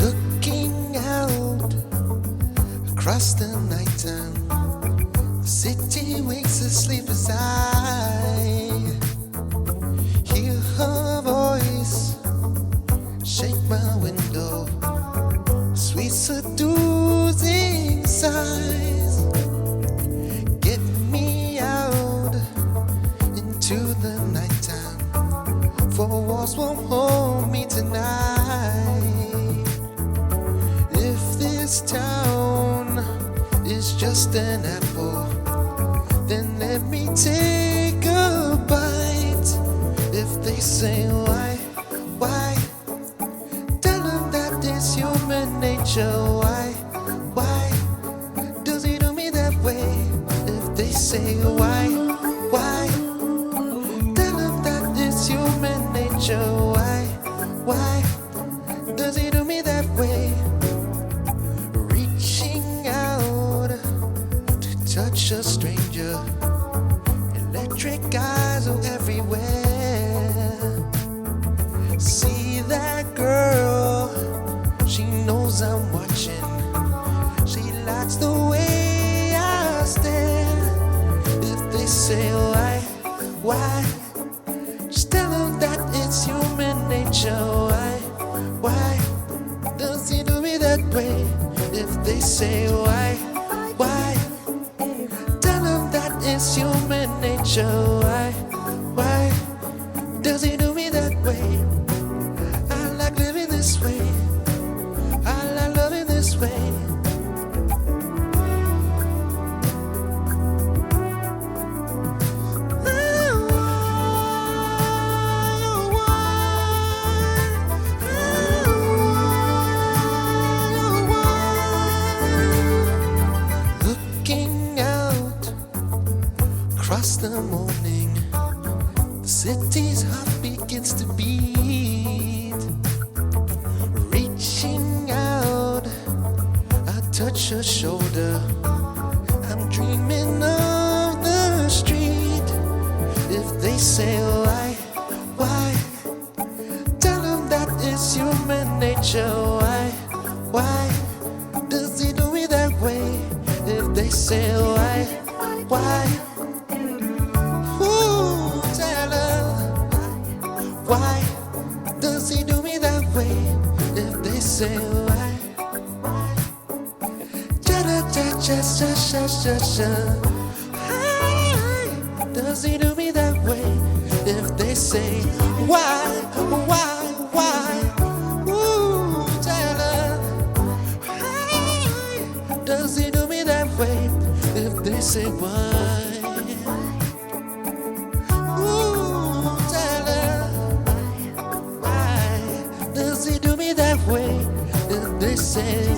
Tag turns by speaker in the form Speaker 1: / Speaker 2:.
Speaker 1: Looking out across the nighttime, the city wakes asleep as I hear her voice shake my window, sweet seducing sighs get me out into the nighttime, for walls won't hold me tonight. If this town is just an apple, then let me take a bite. If they say why, tell them that it's human nature. Why does he do me that way? If they say why, tell them that it's human nature. Why does he do me that way? Reaching out to touch a stranger, electric eyes are everywhere. See that girl, she knows I'm watching. She likes the way I stare. If they say why, just tell them that it's human nature. Why does he do me that way? If they say why, tell them that it's human nature. Why does he do me that way? I like living this way. I like loving this way. Looking out across the morning, the city's heart begins to beat. Reaching out, I touch her shoulder. I'm dreaming of the street. If they say why, tell them that it's human nature. Why does he do me that way? If they say why, ooh, tell her why does he do me that way? If they say why, does he do me that way? If they say why, ooh, tell her does he do me that way? If they say why, ooh, tell her why does he do me that way? If they say